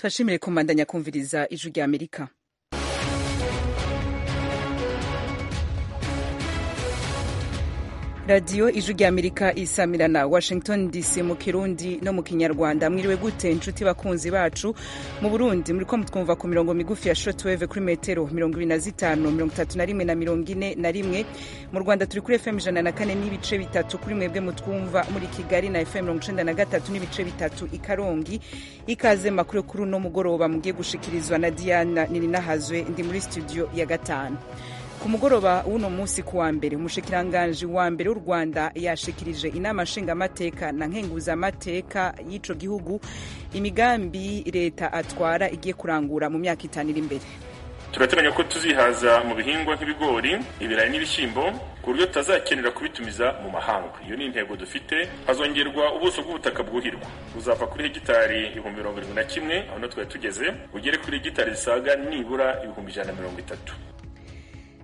Tashimire kumandanya kumviriza ijwi rya Amerika. Radio ijwi rya Amerika isamirana Washington DC mu Kirundi no mu Kinyarwanda. Mwiriwe gute inshuti bakunzi bacu? Mu Burundi muriko mutwumva ku mirongo migufi ya shortwave kuri metero 25, 31 na 41. Mu Rwanda turi kuri FM 104 n'ibice bitatu kuri mwebwe mutwumva muri Kigali na FM 93 n'ibice bitatu i Karongi. Ikaze makuru kuri no mugoroba mugiye gushikirizwa na Diana Nininahazwe ndi muri studio ya gatanu. Ku mugoroba uno munsi kuwa mbere umushikiranganje wa mbere w'u Rwanda yashikirije inama nshingamateka na nkenguzamateka y'ico gihugu imigambi leta atwara igiye kurangura mu myaka 5 iri imbere. Turateganya ko tuzihaza mu bihingwa nk'ibigori, ibirayi n'ibishimbo ku buryo tutazakenera kubitumiza mu mahanga. Iyo ni intego dufite. Hazongerwa ubuso bw'ubutaka bwuhirwa buzava kuri hegitari 71 aho twari tugeze ugere kuri hegitari zisaga nibura 130.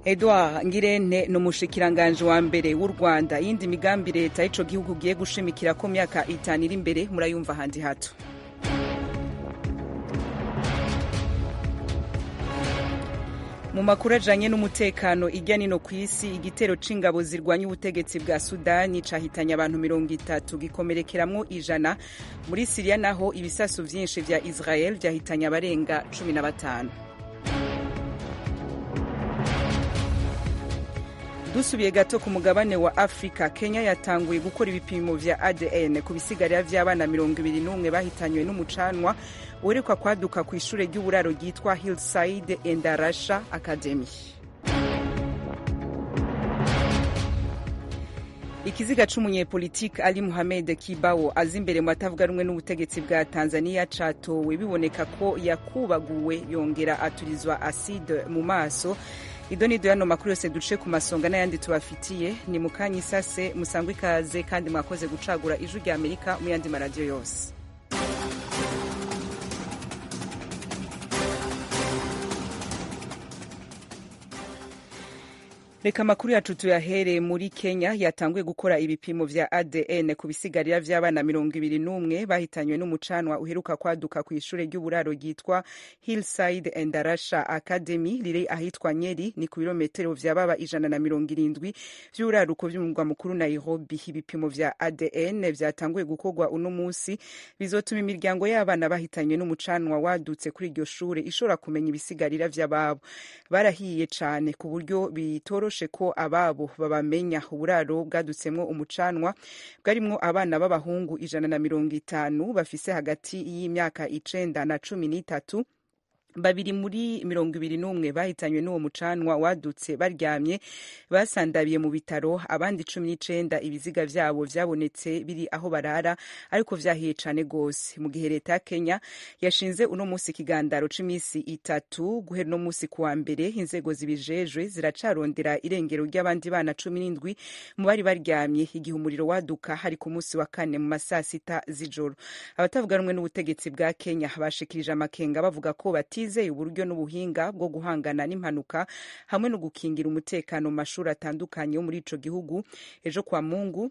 Edouard Ngirente n'umushikiranganje wa mbere w'u Rwanda yindi migambi leta y'ico gihugu giye gushimikira ko myaka 5 iri imbere murayumva handi hato. Mu makuru ajanye n'umutekano irya nino kw'isi igitero c'ingabo zirwanya ubutegetsi bwa Sudani cahitanye abantu 30 gikomerekeramwo 100. Muri Syria naho ibisasu vyinshi vya Israel vyahitanye abarenga 15. Dusubiye gato ku mugabane wa Afrika, Kenya yatanguye gukora ibipimo vya ADN ku bisigarira vy'abana 21 bahitanywe n'umucanwa uheruka kwaduka ku ishure ry'uburaro ryitwa Hillside Endarasha Academy. Ikiziga c'umunyepolitike Ali Mohamed Kibao azimbere mu batavuga rumwe n'ubutegetsi bwa Tanzania catowe biboneka ko yakubaguwe yongera aturizwa acide mu maso. Idonido yano makuru yose duce ku masonga n'ayandi tubafitiye ni mukanya isase musangwe ikaze kandi mwakoze gucagura ijwi rya Amerika mu yandi maradiyo yose. Reka makuru yacu tuyahere muri Kenya yatanguye gukora ibipimo vya ADN ku bisigarira vy'abana 21 bahitanywe n'umucanwa uheruka kwaduka ku ishure ry'uburaro ryitwa Hillside Endarasha Academy riri ahitwa Nyeri ni ku birometero vy'ababa 170 vy'uraruko vy'umugwa mukuru Nairobi. Ibipimo vya ADN vyatanguye gukorwa uno munsi bizotuma imiryango y'abana bahitanywe n'umucanwa wadutse kuri iryo shure ishobora kumenya ibisigarira vy'ababo barahiye cane ku buryo bitoro ko ababo babamenya. Uburaro bwadutsemwo umucanwa bwarimwo abana b'abahungu 150 bafise hagati y'imyaka 9 na 13. Babiri muri 21 bahitanywe n'uwo mucanwa wadutse baryamye basandabiye mu bitaro. Abandi 19 ibiziga vyabo vyabonetse biri aho barara ariko vyahiye cane gose. Mu gihe leta ya Kenya yashinze uno munsi kigandaro c'imisi 3 guhera no munsi kuwa mbere inzego zibijejwe ziracarondera irengero ry'abandi bana 17 mu bari baryamye igihe umuriro waduka hari ku munsi wa kane mu masaa 6 z'ijoro. Abatavuga rumwe n'ubutegetsi bwa Kenya bashikirije amakenga bavuga ko izeye uburyo n'ubuhinga bwo guhangana n'impanuka hamwe no gukingira umutekano mu mashuri atandukanye yo muri ico gihugu. Ejo kwa Mungu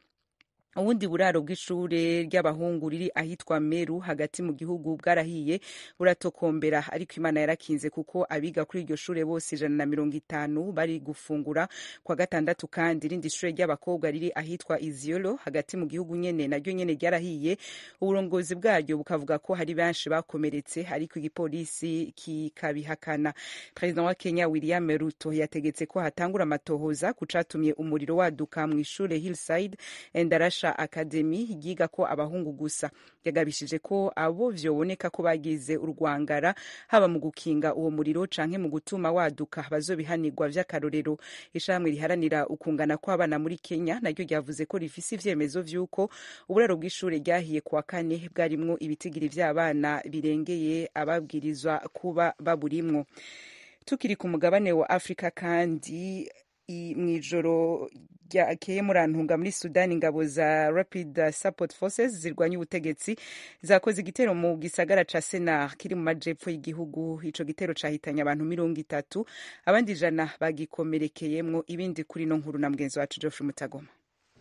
ubundi buraro bw'ishure ry'abahungu riri ahitwa Meru hagati mu gihugu bwarahiye buratokombera ariko Imana yarakinze kuko abiga kuri iryo shure bose 150 bari gufungura kwa gatandatu. Kandi irindi shure ry'abakobwa riri ahitwa Iziolo hagati mu gihugu nyene naryo nyene ryarahiye. Uburongozi bwaryo bukavuga ko hari benshi bakomeretse ariko igipolisi kikabihakana. President wa Kenya William Ruto yategetse ko hatangura amatohoza kucatumye umuriro waduka mu ishure Hillside Endarasha Academy yiga ko abahungu gusa. Yagabishije ko abo vyoboneka ko bagize urwangara haba mu gukinga uwo muriro canke mu gutuma waduka bazobihanirwa vy'akarorero. Ishamwe riharanira ukungana kw'abana muri Kenya naryo ryavuze ko rifise ivyemezo vy'uko uburaro bw'ishure ryahiye kuwa kane bwarimwo ibitigiri vy'abana birengeye ababwirizwa kuba baburimwo. Tukiri ku mugabane wa Afrika kandi mwijoro ryakeye murantunga muri Sudani ingabo za Rapid Support Forces zirwanya ubutegetsi zakoze igitero mu gisagara ca Sennar kiri mu majepfo y'igihugu. Ico gitero cahitanye abantu 30 abandi 100 bagikomerekeyemwo. Ibindi kuri no nkuru na mugenzi wacu Geoffrey Mutagoma.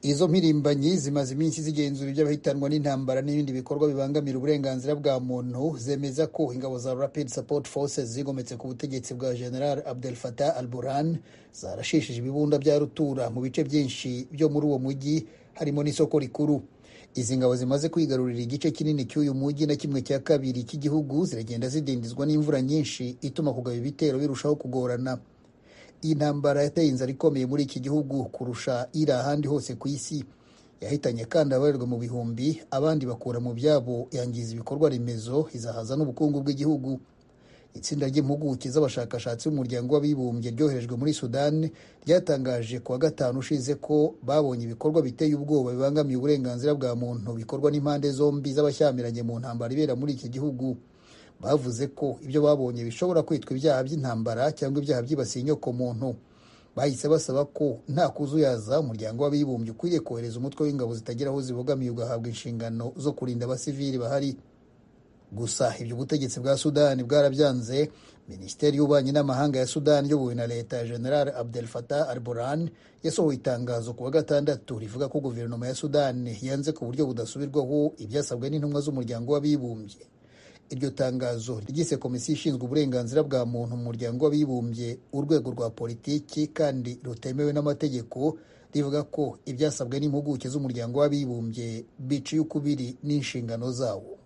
Izo mpirimbanyi zimaze iminsi zigenzura iby'abahitanwa n'intambara n'ibindi bikorwa bibangamira uburenganzira bwa muntu, zemeza ko ingabo za Rapid Support Forces zigometse ku butegetsi bwa General Abdel Fattah al-Burhan zarashishije ibibunda bya rutura mu bice byinshi byo muri uwo mujyi harimo n'isoko rikuru. Izi ngabo zimaze kwigarurira igice kinini cy'uyu mujyi na kimwe cya kabiri cy'igihugu ziragenda zidindizwa n'imvura nyinshi ituma kugaba ibitero birushaho kugorana. Iyi ntambara yateye inzara ikomeye muri iki gihugu kurusha iri ahandi hose ku isi. Yahitanye kandi abarirwa mu bihumbi, abandi bakura mu byabo, yangiza ibikorwa remezo, izahaza n'ubukungu bw'igihugu. Itsinda ry'impuguke z'abashakashatsi b'umuryango w'abibumbye ryoherejwe muri Sudan ryatangaje ku wa gatanu ushize ko babonye ibikorwa biteye ubwoba bibangamiye uburenganzira bwa muntu bikorwa n'impande zombi z'abashyamiranye mu ntambara ibera muri iki gihugu. Bavuze ko ibyo babonye bishobora kwitwa ibyaha by'intambara cyangwa ibyaha byibasiye inyokomuntu. Bahise basaba ko nta kuzuyaza umuryango w'abibumbye ukwiriye kohereza umutwe w'ingabo zitagira aho zibogamiye ugahabwa inshingano zo kurinda abasivili bahari. Gusa ibyo ubutegetsi bwa Sudani bwarabyanze. Minisiteri y'ububanyi n'amahanga ya Sudani iyobowe na leta ya General Abdel Fattah al-Burhan yasohoye itangazo ku wa gatandatu rivuga ko guverinoma ya Sudani yanze ku buryo budasubirwaho ibyasabwe n'intumwa z'umuryango w'abibumbye. Iryo tangazo ryise komisiyo ishinzwe uburenganzira bwa muntu mu muryango w'abibumbye urwego rwa politiki kandi rutemewe n'amategeko, rivuga ko ibyasabwe n'impuguke z'umuryango w'abibumbye biciye ukubiri n'inshingano zawo.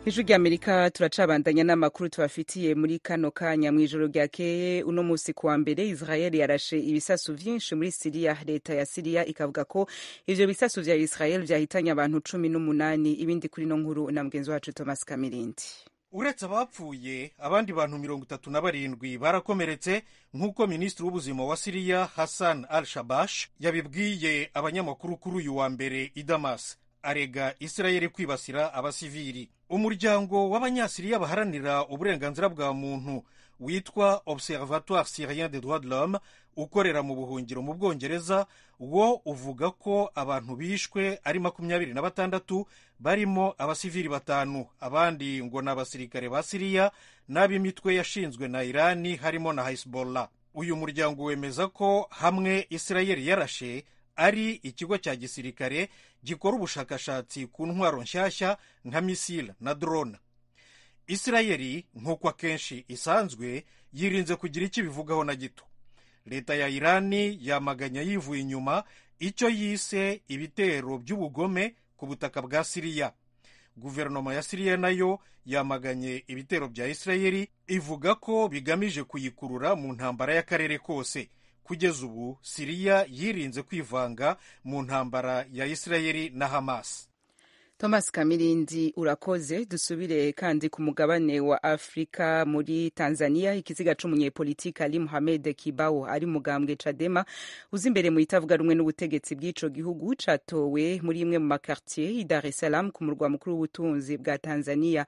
Ijwi ry'Amerika turacabandanya n'amakuru tubafitiye muri kano kanya. Mw'ijoro ryakeye uno musi kuwa mbere Israel yarashe ibisasu vyinshi muri Syria. Leta ya Syria ikavuga ko ivyo bisasu vya Israel vyahitanye abantu 18. Ibindi kuri no nkuru na mugenzi wacu Thomas Kamirindi. Uretse abapfuye, abandi bantu 37 barakomeretse nk'uko minisitiri w'ubuzima wa Syria Hassan al-Shabash yabibwiye abanyamakuru kuri uyu wa mbere i Damas. Arega Israel kwibasira abasivili. Umuryango w'abanyasiriya baharanira uburenganzira bwa muntu witwa Observatoire Syrien des Droits de l'Homme ukorera mu buhungiro mu Bwongereza wo uvuga ko abantu bishwe ari 26 barimo abasivili 5, abandi ngo n'abasirikare ba Syria n'ab'imitwe yashinzwe na Irani harimo na Hezbollah. Uyu muryango wemeza ko hamwe Israel yarashe ari ikigo cya gisirikare gikora ubushakashatsi ku ntwaro nshyashya nka misile na drone. Israeli nk'uko akenshi isanzwe yirinze kugira icyo bivugaho na gito. Leta ya Irani yamaganya yivuye inyuma icyo yise ibitero by'ubugome ku butaka bwa Syria. Guverinoma ya Syria nayo yamaganye ibitero bya Israeli ivuga ko bigamije kuyikurura mu ntambara y'akarere kose. Kugeza ubu Syria yirinze kwivanga mu ntambara ya Israeli na Hamas. Thomas Kamirindi urakoze. Dusubire kandi ku mugabane wa Afrika. Muri Tanzania ikiziga c'umunyepolitiki Ali Mohamed Kibao ari mugambwe Chadema uzi imbere mu itavuga rumwe n'ubutegetsi bw'ico gihugu catowe muri imwe mu makartier i Dar es Salaam ku murwa mukuru w'ubutunzi bwa Tanzania.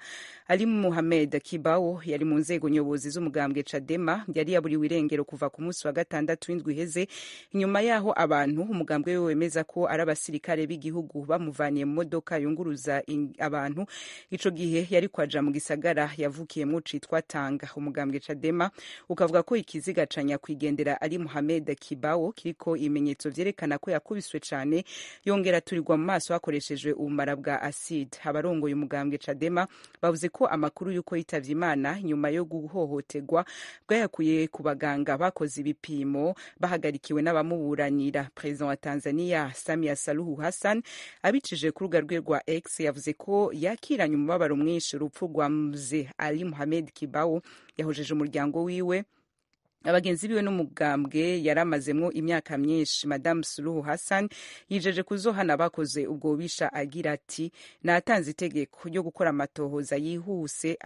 Ali Mohamed Kibao yari mu nzego nyobozi z'umugambwe Chadema, yari yaburiwe irengero kuva ku munsi wa gatandatu w'indwi iheze, inyuma yaho abantu umugambwe we wemeza ko ari abasirikare b'igihugu bamuvaniye mu modoka nguruza abantu. Ico gihe yari kwaja mu gisagara yavukiyemo citwa Tanga. Umugambwe Chadema ukavuga ko ikiziga ca nyakwigendera Ali Mohamed Kibao kiriko imenyetso vyerekana ko yakubiswe cane yongera turirwa mu maso hakoreshejwe ubumara bwa acide. Abarongoye umugambwe Chadema bavuze ko amakuru yuko yitavye Imana nyuma yo guhohoterwa bwayakuye ku baganga bakoze ibipimo bahagarikiwe n'abamuburanira. President wa Tanzania Samia Suluhu Hassan abicije ku rubuga rwe rwa X yavuze ko yakiranye umubabaro mwinshi urupfu rwa Mzee Ali Mohamed Kibao. Yahojeje umuryango wiwe, abagenzi biwe n'umugambwe yaramazemwo imyaka myinshi. Madame Suluhu Hassan yijeje kuzohana bakoze ubwo bisha, agira ati natanze itegeko ryo gukora amatohoza yihuse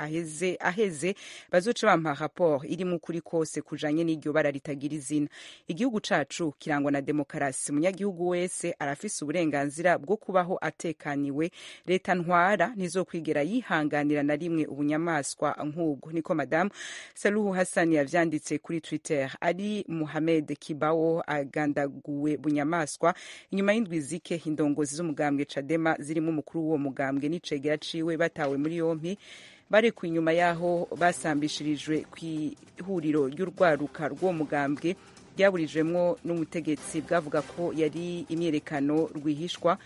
aheze bazoca bampa rapport irimo ukuri kose kujanye n'iryo bara ritagira izina. Igihugu cacu kirangwa na demokarasi, umunyagihugu wese arafise uburenganzira bwo kubaho atekaniwe. Leta ntwara ntizokwigera yihanganira na rimwe ubunyamaswa nk'ubwo, niko Madame Suluhu Hassan yavyanditse kuri Twitter. Ali Mohamed Kibao agandaguwe bunyamaswa inyuma y'indwi zike indongozi z'umugambwe Chadema zirimo umukuru w'uwo mugambwe n'icegera ciwe batawe muri yompi barekuwe inyuma yaho basambishirijwe kw'ihuriro ry'urwaruka rw'uwo mugambwe ryaburijwemwo n'umutegetsi bwavuga ko yari imyerekano rwihishwa.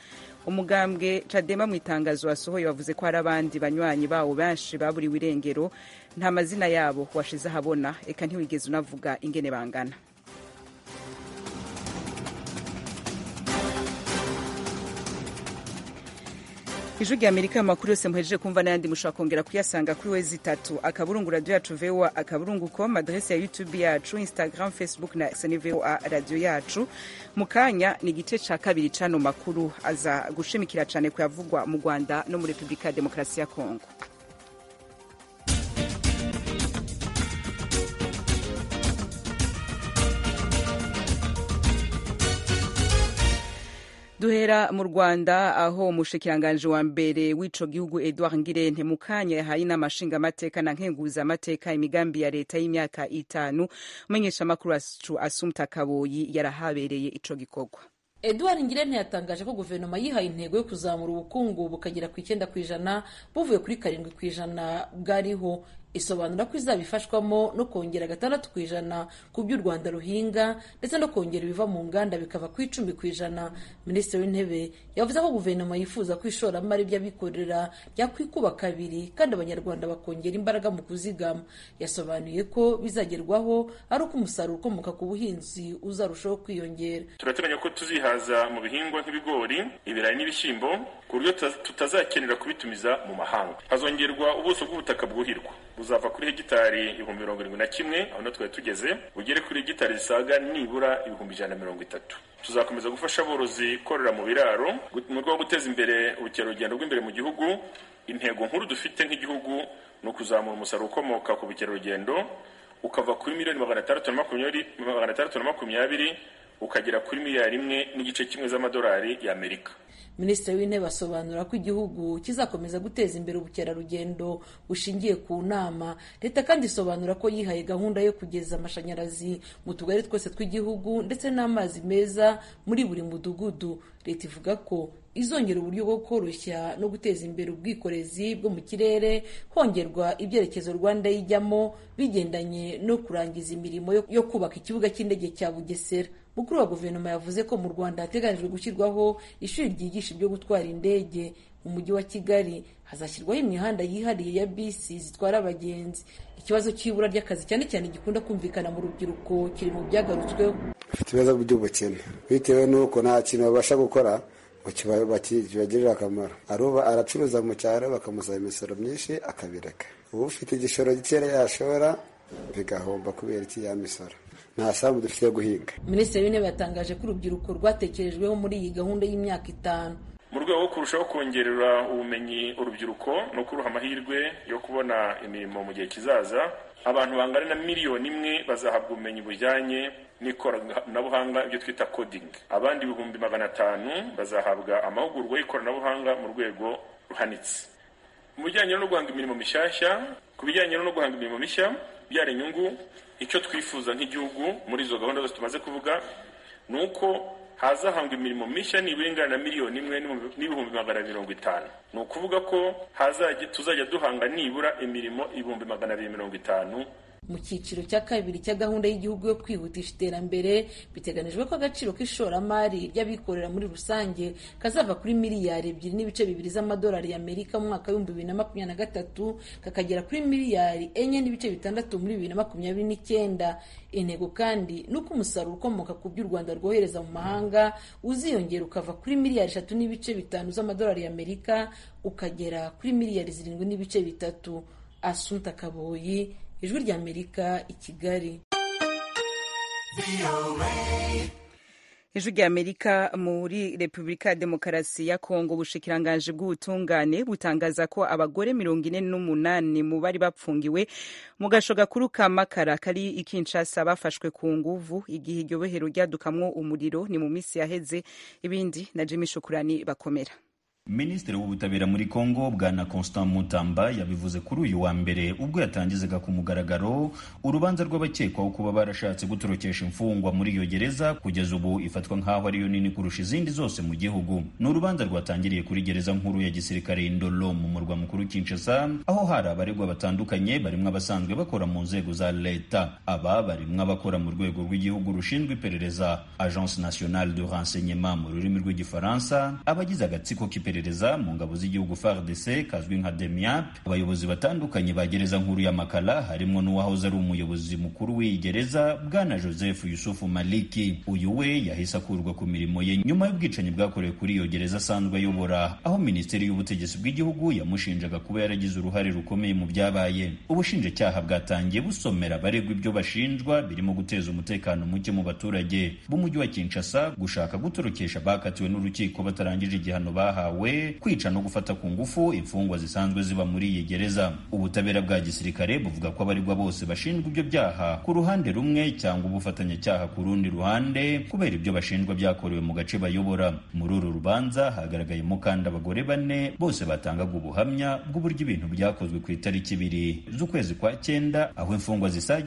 Umugambwe Chadema mu itangazo wasohoye wavuze ko hari abandi banywanyi bawo benshi baburiwe irengero, nta mazina yabo washize ahabona, eka ntiwigeze unavuga ingene bangana. Ijwi rya Amerika amakuru yose muhejeje kumva n'ayandi mushobora kongera kuyasanga kuri wezi3 akaburungu radio yacu VOA akaburungu.com, adresse ya YouTube yacu, Instagram, Facebook na VOA radio yacu. Mukanya ni igice ca kabiri cano makuru aza gushimikira cane kuyavugwa mu Rwanda no muri Republika ya Demokarasi ya Kongo. Duhera mu Rwanda aho umushikiranganje wa mbere w'ico gihugu Edouard Ngirente mukanya yahaye inama nshingamateka na nkenguzamateka imigambi ya leta y'imyaka 5. Umenyesha makuru Assumpta Kaboyi yarahabereye ico gikorwa. Edouard Ngirente yatangaje ko guverinoma yihaye intego yo kuzamura ubukungu bukagera ku 9% buvuye kuri 7% bwariho. Isobanura ko izabifashwamo no kongera 6% ku by'u Rwanda ruhinga ndetse no kongera ibiva mu nganda bikava ku 10%. Minisitiri w'Intebe yavuze ko guverinoma yifuza ko ishoramari by'abikorera ryakwikuba 2 kandi abanyarwanda bakongera imbaraga mu kuzigama. Yasobanuye ko bizagerwaho ari uko umusaruro ukomoka ku buhinzi uzarushaho kwiyongera. Turateganya ko tuzihaza mu bihingwa nk'ibigori, ibirayi n'ibishyimbo ku buryo tutazakenera kubitumiza mu mahanga. Hazongerwa ubuso bw'ubutaka bwuhirwa buzava kuri hegitari 71,000 aho natwe tugeze ugere kuri hegitari zisaga nibura 130. Tuzakomeza gufasha aborozi korora mu biraro mu rwego rwo guteza imbere ubukerarugendo bw'imbere mu gihugu. Intego nkuru dufite nk'igihugu no kuzamura umusaruro ukomoka ku bukerarugendo ukava kuri miliyoni 620 ukagera kuri miliyari 1.1 z'amadolari y'Amerika. Minisitiri w'Intebe asobanura ko igihugu kizakomeza guteza imbere ubukerarugendo bushingiye ku nama. Leta kandi isobanura ko yihaye gahunda yo kugeza amashanyarazi mu tugari twose tw'igihugu ndetse n'amazi meza muri buri mudugudu. Leta ivuga ko izongera uburyo bwo koroshya no guteza imbere ubwikorezi bwo mu kirere, hongerwa ibyerekezo Rwanda yijyamo bigendanye no kurangiza imirimo yo kubaka ikibuga cy'indege cya Bugesera. Mukuru wa guverinoma yavuze ko mu Rwanda hateganijwe gushyirwaho ishuri ryigisha ibyo gutwara indege. Mu mujyi wa Kigali hazashyirwaho imihanda yihariye ya bisi zitwara abagenzi. Ikibazo cy'ibura ry'akazi cyane cyane gikunda kumvikana mu rubyiruko kiri mu byagarutsweho. Afite ibibazo by'ubukene bitewe n'uko nta kintu babasha gukora ngo kibagirira akamaro. Aracuruza mu cyaro bakamusaba imisoro myinshi akabireka. Ubu ufite igishoro gikera yashora bigahomba kubera iki ya misoro. Nta samu dufite guhinga. Minisitiri w'Intebe yatangaje ko urubyiruko rwatekerejweho muri iyi gahunda y'imyaka 5. Mu rwego rwo kurushaho kongerera ubumenyi urubyiruko no kuruha amahirwe yo kubona imirimo mu gihe kizaza, abantu bangana na 1 miliyoni bazahabwa ubumenyi bujyanye n'ikoranabuhanga ibyo twita coding. Abandi 500 bazahabwa amahugurwa y'ikoranabuhanga mu rwego ruhanitse. Mu bijyanye no guhanga imirimo mishyashya, ku bijyanye no guhanga imirimo mishya byara inyungu, icyo twifuza nk'igihugu muri izo gahunda zose tumaze kuvuga ni uko hazahangwa imirimo mishya nibura ingana na 1,250,000. Ni ukuvuga ko tuzajya duhanga nibura imirimo 250,000. Mu cyiciro cya kabiri cya gahunda y'igihugu yo kwihutisha iterambere biteganijwe ko agaciro k'ishoramari ry'abikorera muri rusange kazava kuri miliyari 2.2 z'amadolari y'Amerika mu mwaka wa 2023 kakagera kuri miliyari 4.6 muri 2029. Intego kandi nuko umusaruro ukomoka ku by'u Rwanda rwohereza mu mahanga uziyongera ukava kuri miliyari 3.5 z'amadolari y'Amerika ukagera kuri miliyari 7.3. Assumpta Kaboyi, Ijwi rya Amerika, i Kigali. Ijwi rya Amerika. Muri Republika ya Demokarasi ya Kongo, ubushikiranganje bw'ubutungane butangaza ko abagore 48 mu bari bapfungiwe mu gasho gakuru ka Makara kari i Kinshasa bafashwe ku nguvu igihe iryo bohero ryadukamwo umuriro ni mu misi yaheze. Ibindi na Jimmy Shukurani bakomera. Minisitiri w'ubutabera muri Kongo Bwana Constant Mutamba yabivuze kuri uyu wa mbere ubwo yatangizaga ku mugaragaro urubanza rw'abakekwaho kuba barashatse gutorokesha imfungwa muri iyo gereza kugeza ubu ifatwa nk'aho ariyo nini kurusha izindi zose mu gihugu. Ni urubanza rwatangiriye kuri gereza nkuru ya gisirikare Ndolo mu murwa mukuru Kinshasa, aho hari abaregwa batandukanye barimwo abasanzwe bakora mu nzego za leta. Aba barimwo abakora mu rwego rw'igihugu rushinzwe iperereza Agence Nationale de Renseignement mu rurimi rw'igifaransa, abagize agatsiko k'iperereza mu ngabo z'igihugu FARDC kazwi nka DEMIAP, abayobozi batandukanye ba gereza nkuru ya Makala harimwo n'uwahoze ari umuyobozi mukuru w'iyi gereza Bwana Joseph Yusufu Maliki. Uyu we yahise akurwa ku mirimo ye nyuma y'ubwicanyi bwakorewe kuri iyo gereza asanzwe ayobora, aho Minisiteri y'Ubutegetsi bw'Igihugu yamushinjaga kuba yaragize uruhare rukomeye mu byabaye. Ubushinjacyaha bwatangiye busomera abaregwa ibyo bashinjwa birimo guteza umutekano muke mu baturage b'umujyi wa Kinshasa, gushaka gutorokesha bakatiwe n'urukiko batarangije igihano bahawe, kwica no gufata ku ngufu imfungwa zisanzwe ziba muri iyi gereza. Ubutabera bwa gisirikare buvuga ko abaregwa bose bashinjwa ibyo byaha ku ruhande rumwe cyangwa ubufatanyacyaha ku rundi ruhande kubera ibyo bashinjwa byakorewe mu gace bayobora. Muri uru rubanza hagaragayemo kandi abagore 4 bose batangaga ubuhamya bw'uburyo ibintu byakozwe ku itariki 2 z'ukwezi kwa 9, aho imfungwa zisaga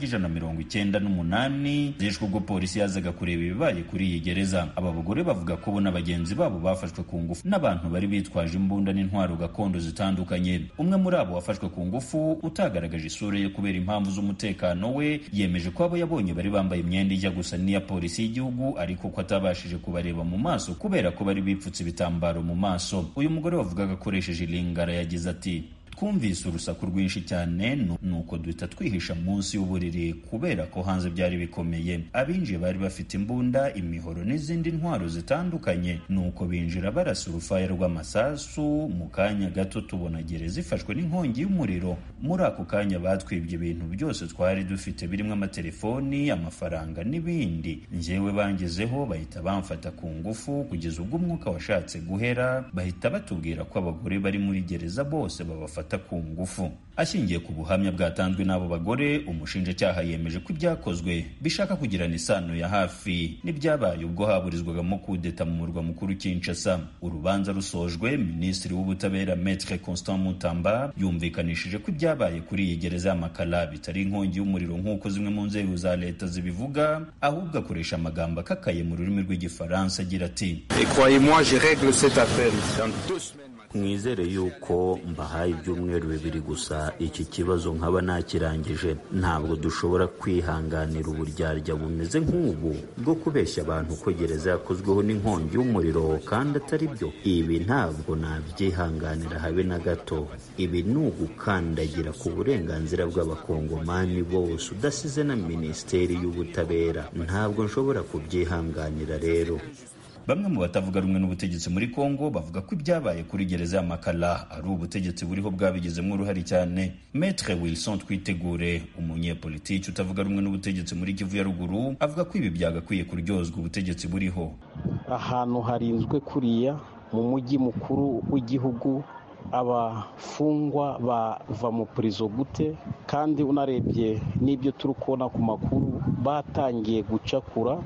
198 zishwe ubwo polisi yazaga kureba ibibaye kuri iyi gereza. Aba bagore bavuga ko bo n'abagenzi babo bafashwe ku ngufu n'abantu bari bitwaje imbunda n'intwaro gakondo zitandukanye. Umwe muri abo wafashwe ku ngufu utagaragaje isura ye kubera impamvu z'umutekano we, yemeje ko abo yabonye bari bambaye imyenda ijya gusa n'iya polisi y'igihugu, ariko ko atabashije kubareba mu maso kubera ko bari bipfutse ibitambaro mu maso. Uyu mugore wavugaga akoresheje ilingara yagize ati: twumvise urusaku rwinshi cyane nuko duhita twihisha munsi y'uburiri kubera ko hanze byari bikomeye. Abinjiye bari bafite imbunda, imihoro n'izindi ntwaro zitandukanye, nuko binjira barasa urufaya rw'amasasu. Mu kanya gato tubona gereza ifashwe n'inkongi y'umuriro. Muri ako kanya batwibye ibintu byose twari dufite birimo amatelefoni, amafaranga n'ibindi. Njyewe bangezeho bahita bamfata ku ngufu kugeza ubwo umwuka washatse guhera, bahita batubwira ko abagore bari muri gereza bose babafata ku ngufu. Ashingiye ku buhamya bwatanzwe n'abo bagore, umushinjacyaha yemeje ko ibyakozwe bishaka kugirana isano ya hafi n'ibyabaye ubwo haburizwagamo kudeta mu murwa mukuru Kinshasa. Urubanza rusojwe, Minisitiri w'Ubutabera Maître Constant Mutamba yumvikanishije ko ibyabaye kuri iyi gereza ya Makala bitari inkongi y'umuriro nk'uko zimwe mu nzego za leta zibivuga, ahubwo akoresha amagambo akakaye mu rurimi rw'igifaransa agira ati: mwizere yuko mbahaye ibyumweru 2 gusa iki kibazo nkaba nakirangije. Ntabwo dushobora kwihanganira uburyarya bumeze nk'ubu bwo kubeshya abantu ko gereza yakozweho n'inkongi y'umuriro kandi atari byo. Ibi ntabwo nabyihanganira habe na gato. Ibi ni ugukandagira ku burenganzira bw'abakongomani bose udasize na Minisiteri y'Ubutabera. Ntabwo nshobora kubyihanganira rero. Bamwe mu batavuga rumwe n'ubutegetsi muri Kongo bavuga ko ibyabaye kuri gereza ya Makala ari ubutegetsi buriho bwabigizemo uruhare cyane. Maître Wilson Twitegure, umunyepolitiki utavuga rumwe n'ubutegetsi muri Kivu ya Ruguru, avuga ko ibi byagakwiye kuryozwa ubutegetsi buriho. Ahantu harinzwe kuriya mu mujyi mukuru w'igihugu, abafungwa bava mu prison gute? Kandi unarebye n'ibyo turi kubona ku makuru, batangiye gucakura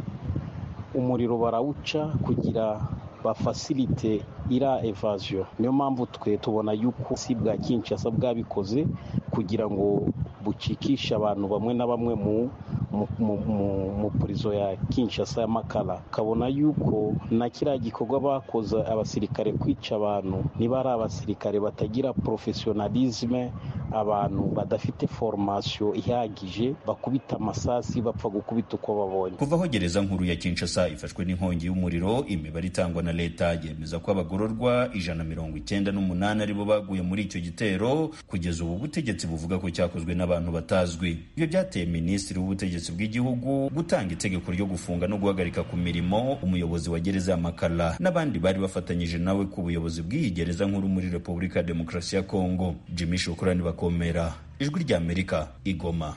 umuriro, barawuca kugira bafasilite ira evasion. Niyo mpamvu twe tubona yuko si bwa Kinshasa bwabikoze kugira ngo bucikisha abantu bamwe na bamwe mu prison ya Kinshasa ya Makala. Kabona yuko na kiriya gikorwa bakoze abasirikare kwica abantu, niba ari abasirikare batagira professionalisme, abantu badafite formation ihagije, bakubita amasasi bapfa gukubita uko babonye. Kuva aho gereza nkuru ya Kinshasa ifashwe n'inkongi y'umuriro, imibare itangwa na leta yemeza ko abagororwa 198 aribo baguye muri icyo gitero. Kugeza ubu butegetsi buvuga ko cyakozwe n'abantu batazwi. Ibyo byateye Minisitiri w'Ubutegetsi bw'Igihugu gutanga itegeko ryo gufunga no guhagarika ku mirimo umuyobozi wa gereza ya Makala n'abandi bari bafatanyije nawe ku buyobozi bw'iyi gereza nkuru muri Repubulika ya Demokarasi ya Kongo. Jimmy Shukrani Bakomera, Ijwi ry'Amerika, Igoma.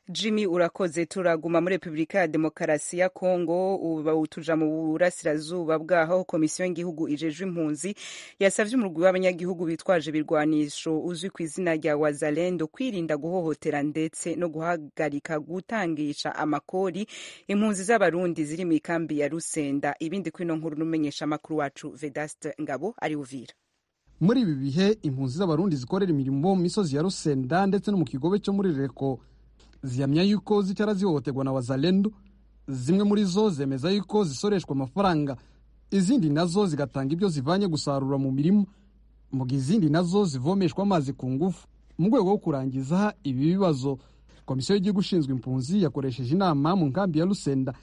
Jimmy urakoze. Turaguma muri Republika ya Demokarasi ya Kongo, ubu tuja mu burasirazuba bwaho. Komisiyo y'igihugu ijejwe impunzi yasavye umurwi w'abanyagihugu bitwaje ibirwanisho uzwi ku izina rya Wazalendo kwirinda guhohotera ndetse no guhagarika gutangisha amakori impunzi z'abarundi ziri mu ikambi ya Rusenda. Ibindi kwino nkuru n'umenyesha makuru wacu Vedaste Ngabo ari Uvira. muri ibi bihe impunzi z'abarundi zikorera imirimo mu misozi ya Rusenda ndetse no mu kigobe cyo muri Reko zihamya yuko zicara zihohoterwa na wazalendo. Zimwe muri zo zemeza yuko zisoreshwa amafaranga, izindi nazo zigatanga ibyo zivanye gusarura mu mirimo, mu gihe izindi nazo zivomeshwa amazi ku ngufu. Mu rwego rwo kurangiza ibi bibazo, komisiyo y'igihugu ishinzwe impunzi yakoresheje inama mu nkambi ya Rusenda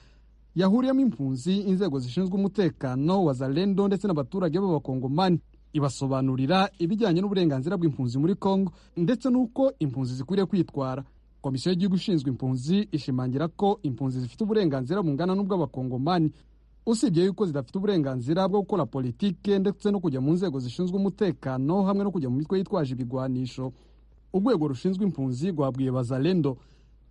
yahuriyemo impunzi, inzego zishinzwe umutekano, wazalendo ndetse n'abaturage b'abakongomani, ibasobanurira ibijyanye n'uburenganzira bw'impunzi muri Kongo ndetse n'uko impunzi zikwiriye kwitwara. Komisiyo y'igihugu ishinzwe impunzi ishimangira ko impunzi zifite uburenganzira bungana n'ubw'abakongomani, usibye yuko zidafite uburenganzira bwo gukora politike ndetse no kujya mu nzego zishinzwe umutekano hamwe no kujya mu mitwe yitwaje ibigwanisho. Urwego rushinzwe impunzi rwabwiye bazalendo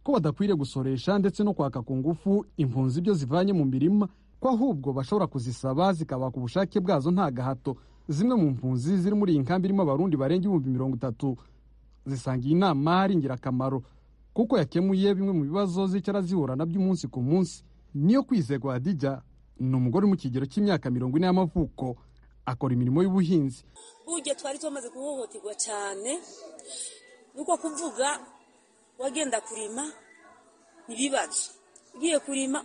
ko badakwiriye gusoresha ndetse no kwaka ku ngufu impunzi ibyo zivanye mu mirima, ko ahubwo bashobora kuzisaba zikabaka ubushake bwazo nta gahato. Zimwe mu mpunzi ziri muri iyi nkambi irimo abarundi barenga 30,000 zisangiye inama ari ingirakamaro kuko yakemuye bimwe mu bibazo zicara zihura nabyo umunsi ku munsi. Niyo Kwizerwa Hadija ni umugore mu kigero cy'imyaka 40 y'amavuko, akora imirimo y'ubuhinzi. Uje twari tumaze guhohoterwa cyane, nuko kuvuga wagenda kurima nibibazo, ugiye kurima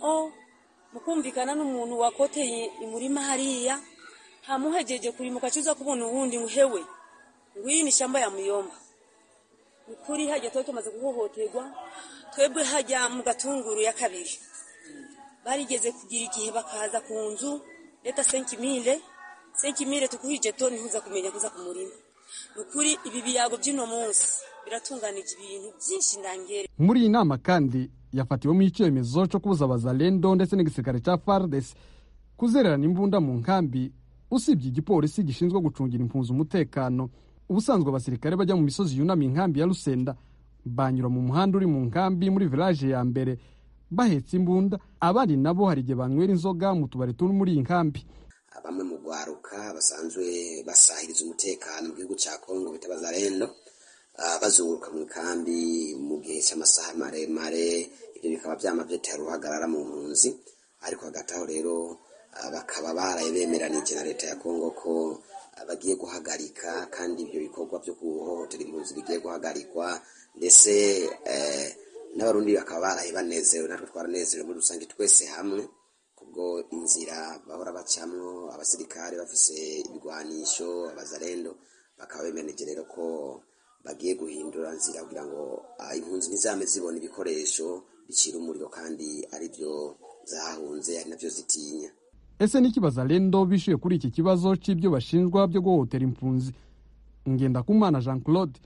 mukumvikana n'umuntu wakoteye imurima hariya, hamuhejeje kurima ukacuza kubona uwundi muhewe ngwiyi ni shamba ya muyomba. Ukuri hajya twari tumaze guhohoterwa, twebwe hajya mu Gatunguru ya kabiri barigeze kugira igihe bakaza ku nzu leta 5,000 tukuhije toni ntuza kumenya kuza ku murima. Ukuri ibi biyago by'ino munsi biratunganije ibintu byinshi ndangere. Muri iyi nama kandi yafatiwemo icyemezo cyo kubuza abazalendo ndetse n'igisirikare cya FARDC kuzererana imbunda mu nkambi, usibye igipolisi gishinzwe gucungira impunzi umutekano. Ubusanzwe abasirikare bajya mu misozi yunamiye inkambi ya Rusenda banyura mu muhanda uri mu nkambi muri village ya mbere bahetse imbunda, abandi nabo hari igihe banywera inzoga mu tubari turi muri iyi nkambi. Bamwe mu gwaruka basanzwe basahiriza umutekano mu gihugu cya Kongo bita bazalendo bazunguruka mu nkambi mu gihe cy'amasaha maremare, ibyo bikaba byamavye ruhagarara mu mpunzi. Ariko hagati aho rero bakaba baraye bemeranije na leta ya Kongo ko bagiye guhagarika kandi ibyo bikorwa byo kuhohotera impunzi bigiye guhagarikwa, ndetse n'abarundi bakaba baraye banezerewe, natwe twaranezerewe muri rusange twese hamwe kubwo inzira bahora bacamwo. Abasirikare bafise ibigwanisho, abazalendo bakaba bemeranije rero ko bagiye guhindura nzira kugira ngo impunzi nizame zibona ibikoresho bicira umuriro kandi ari byo zahunze, ari navyo zitinya. Ese niki bazalendo bishuye kuri iki kibazo cy'ibyo bashinjwa byo guhohotera impunzi? Ngendakumana Jean Claude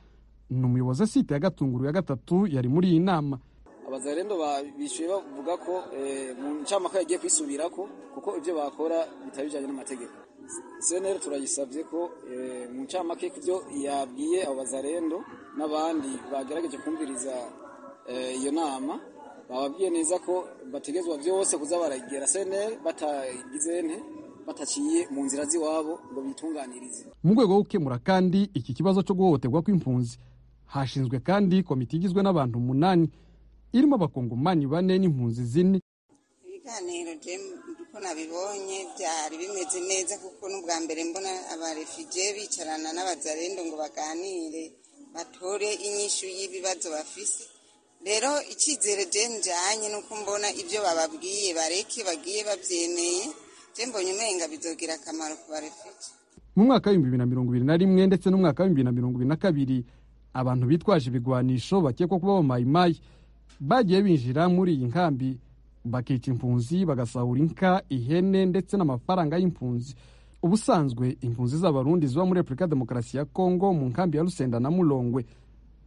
ni umuyobozi site ya Gatunguru ya gatatu yari muri iyi nama. Abazalendo bishuye bavuga ko mu ncamaka yagiye kwisubirako kuko ibyo bakora bitabijanye n'amategeko. CNL turayisabye ko mu ncamaka ibyo yabwiye abo bazalendo n'abandi bagerageje kumviriza iyo nama, bababwiye neza ko bategezwa byose kuza baragera CNL bataciye mu nzira z'iwabo ngo bitunganirize. Mu rwego rwo gukemura kandi iki kibazo cyo guhohoterwa kw'impunzi, hashinzwe kandi komite igizwe n'abantu 8 irimo abakongomani 4 n'impunzi 4. Ibiganiro uko nabibonye byari bimeze neza kuko n'ubwa mbere mbona abarefugee bicarana n'abazalendo ngo baganire batore inyishu y'ibibazo bafise. Rero icyizere njanye nuko mbona ibyo bababwiye bareke bagiye babyemeye, mbonye umenga bizogira akamaro ku barefugee. Mu mwaka wa 2021 ndetse n'umwaka wa 2022 abantu bitwaje ibigwanisho bakekwa kuba abamayimayi bagiye binjira muri iyi nkambi bakica impunzi, bagasahura inka, ihene ndetse n'amafaranga y'impunzi. Ubusanzwe impunzi z'abarundi ziba muri Republika Demokarasi ya Kongo mu nkambi ya Rusenda na Mulongwe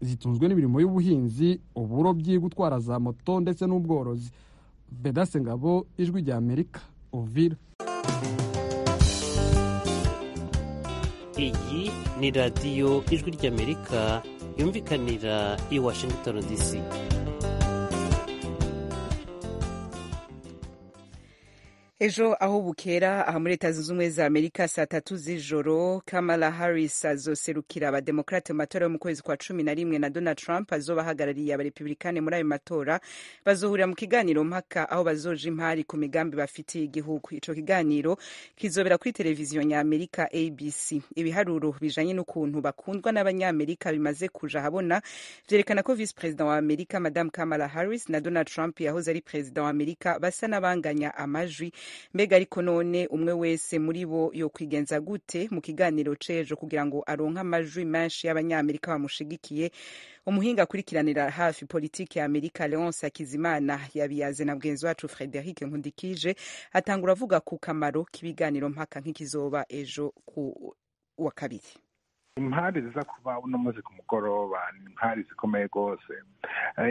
zitunzwe n'imirimo y'ubuhinzi, uburobyi, gutwara za moto ndetse n'ubworozi. Bedase Ngabo, Ijwi rya Amerika, Uvira. Iyi ni radiyo Ijwi ry'Amerika yumvikanira i Washington DC. ejo aho bukera aha muri leta zunze ubumwe za amerika saa tatu z'ijoro Kamala Harris azoserukira abademokrate mu matora yo mu kwezi kwa 11 na Donald Trump azoba ahagarariye abarepublikane muri ayo matora bazohurira mu kiganiro mpaka aho bazoja impari ku migambi bafitiye igihugu. Ico kiganiro kizobera kuri televiziyo ny'Amerika ABC. Ibiharuro bijanye n'ukuntu bakundwa n'abanyamerika bimaze kuja habona vyerekana ko vice president wa Amerika Madame Kamala Harris na Donald Trump yahoze ari president wa Amerika basa n'abanganya amajwi. Mbega ariko none umwe wese muri bo yo kwigenza gute mu kiganiro cejo kugira ngo aronke amajwi menshi y'abanyamerika bamushigikiye? Umuhinga akurikiranira hafi politiki ya Amerika Leonce Hakizimana yabiyaze na bwenzi wacu Frederic Nkundikije atangura avuga ku kamaro k'ibiganiro mpaka nk'ikizoba ejo ku wa kabiri. Impari ziza kuba uno munsi ku mugoroba ni impari zikomeye rwose.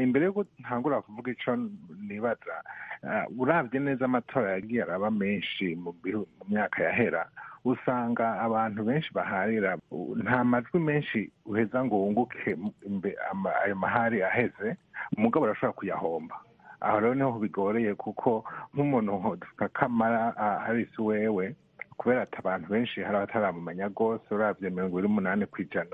Imbere yuko ntangura kuvuga ico nibaza, uravye neza amatora yagiye araba menshi mu myaka yahera, usanga abantu benshi baharira nta majwi menshi uheza ngo wunguke ayo mahari aheze, umugabo arashobora kuyahomba. Aho rero niho bigoreye kuko nk'umuntu nka Kamala Harris wewe kubera ati abantu benshi hari abataramumenya rwose, uravye 28%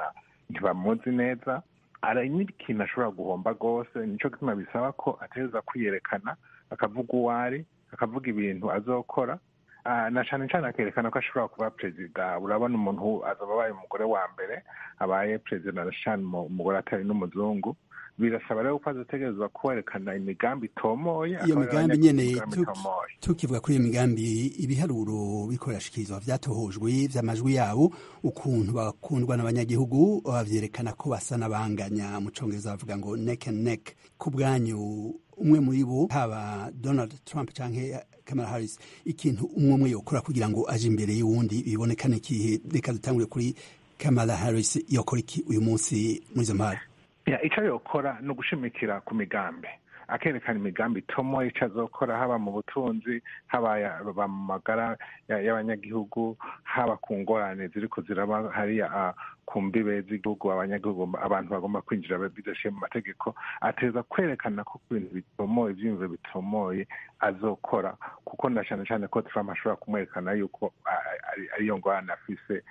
ntibamuzi neza, ari n'ikintu ashobora guhomba rwose. Nico gituma bisaba ko ateza kwiyerekana, akavuga uwari, akavuga ibintu azokora, na cane cane akerekana ko ashobora kuba perezida. Urabona umuntu azoba abaye umugore wa mbere abaye perezida, na cane umugore atari n'umuzungu. Birasaba rero ko azotegerezwa kwerekana imigambi itomoye. Iyo migambi nyene tukivuga kuri iyo migambi, ibiharuro bikorashikirizwa vyatohojwe vy'amajwi yabo, ukuntu bakundwa n'abanyagihugu bavyerekana ko basa n'abanganya, mu Congereza bavuga ngo neck and neck. Ku bwanyu umwe muri bo, haba Donald Trump canke Kamala Harris, ikintu umwe yokora kugira ngo aje imbere y'uwundi bibonekane ikihe? Reka dutangure kuri Kamala Harris, yokora iki uyu munsi muri izo mpari? Ico yokora no gushimikira ku migambi, akerekana imigambi tomo ico azokora, haba mu butunzi, haba mu magara y'abanyagihugu, haba ku ngorane ziriko ziraba hariya ku mbibe z'igihugu. Abanyagihugu, abantu bagomba kwinjira bidashiye mu mategeko, ateza kwerekana ko ibintu bitomoye, ivyiyumviro bitomoye azokora, kuko na cane cane ko Trump ashobora kumwerekana yuko ariyo ngorane afise,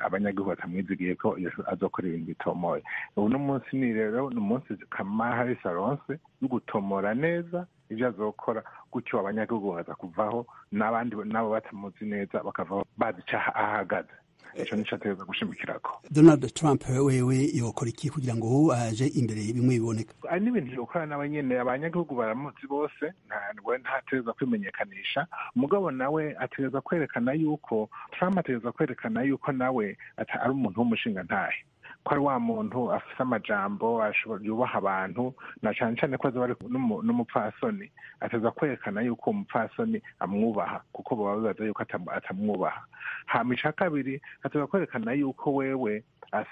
abanyagihugu batamwizigiye ko azokora ibintu bitomoye. Uno munsi ni rero ni umunsi Kamala Harris aronse yo gutomora neza ivyo azokora, gutyo abanyagihugu baza kuvaho, n'abandi nabo batamuzi neza bakavaho bazi ico ahagaze. Ico nico ategerezwa gushimikirako. Donald Trump wewe yokora iki kugira ngo aje imbere bimwe biboneka? Ari n'ibintu yokora nawe nyene, abanyagihugu baramuzi bose, ntategerezwa kwimenyekanisha. Umugabo nawe ategerezwa kwerekana yuko, Trump ategerezwa kwerekana yuko nawe ari umuntu w'umushinga ntahe, ko ari wa muntu afise amajambo, yubaha abantu, na cane cane ko azoba ari n'umupfasoni. Ateza kwerekana yuko umupfasoni amwubaha, kuko baba bibaza yuko atamwubaha. Hama ica kabiri, ateza kwerekana yuko wewe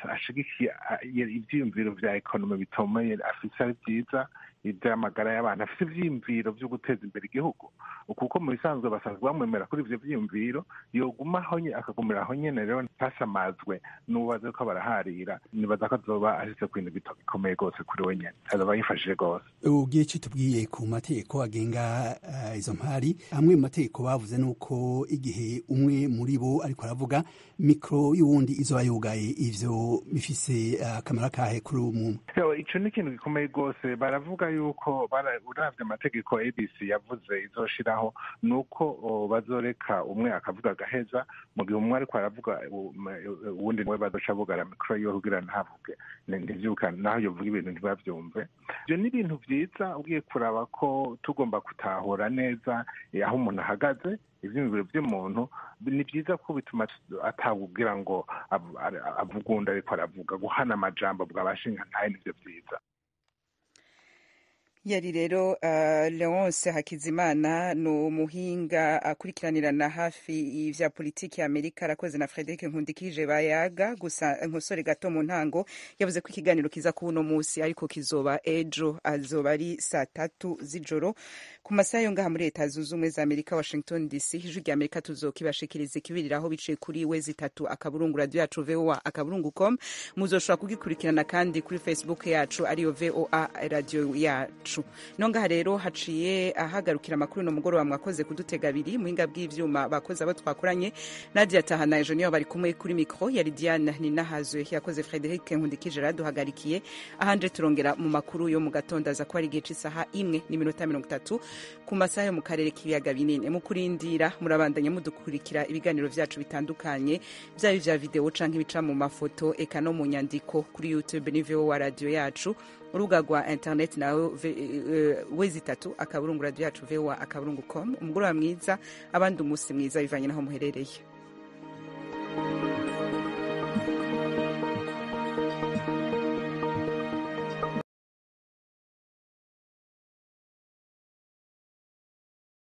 ashigikiye ivyiyumviro vya ekonomi bitomeye afise ari vyiza, ivy'amagara y'abantu, afise ivyiyumviro vyo guteza imbere igihugu, kuko mu bisanzwe basanzwe bamwemera kuri ivyo vyiyumviro. Yogumaho akagumiraho nyene, rero ntasamazwe n'ubaze ko baraharira. Nibaza ko azoba ashitse ku bintu bikomeye rwose kuri we nyene, azoba yifashije rwose. Ugiye ico tubwiye ku mategeko agenga izo mpari, amwe mu mategeko bavuze nuko igihe umwe muri bo ariko aravuga, mikro y'uwundi izoba yugaye. Ivyo bifise akamaro kahe kuri umuntu? Ico ni ikintu gikomeye rwose. Baravuga yuko uravye amategeko ABC yavuze izoshiraho, nuko bazoreka umwe akavuga agaheza, mu gihe umwe ariko aravuga uwundi we bazoca bugara mikro yiwe kugira ntavuge, ntivyuka naho yovuga ibintu ntibavyumve. Ivyo ni ibintu vyiza ugiye kuraba ko tugomba gutahura neza aho umuntu ahagaze, ivyiyumviro vy'umuntu. Ni vyiza ko bituma atawugira ngo avugunda ariko aravuga, guhana amajambo bw'abashinga ntaye, nivyo vyiza. Yari rero Leonce Hakizimana, no umuhinga akurikiranirana hafi ivya politiki ya Amerika, arakoze na Frederic Nkundikije bayaga. Gusa nkosore gato mu ntango yavuze ko ikiganiro kiza ku uno musi ariko kizoba ejo, azoba ari saa 3 z'ijoro ku masaha yo ngaha muri Leta Zunze Ubumwe za Amerika, Washington DC. Ijwi rya Amerika tuzokibashikiriza ikibiriraho biciye kuri wezi3 akaburungu radio yacu voa.com. Muzoshobora kugikurikirana kandi kuri Facebook yacu ariyo VOA radio yacu. yacu nongaha rero haciye ahagarukira amakuru no mugoroba mwakoze kudutega abiri muhinga bw'ivyuma bakoze abo twakoranye Nadia Tahana ejo niyo bari kumwe kuri micro yari Diane Ninahazwe yakoze Frederic Nkundikije raduhagarikiye ahanje turongera mu makuru yo mu gatondo aza ko ari gice isaha 1:30 ku masaha yo mu karere k'ibiyaga binini mu kurindira murabandanya mudukurikira ibiganiro vyacu bitandukanye vya vya video canke ibica mu mafoto eka no mu nyandiko kuri YouTube ni wa radio yacu urubuga rwa internet nawe wezi 3 akaburungu radio yacu voa.com umugoroba mwiza abandi umunsi mwiza bivanye naho muherereye.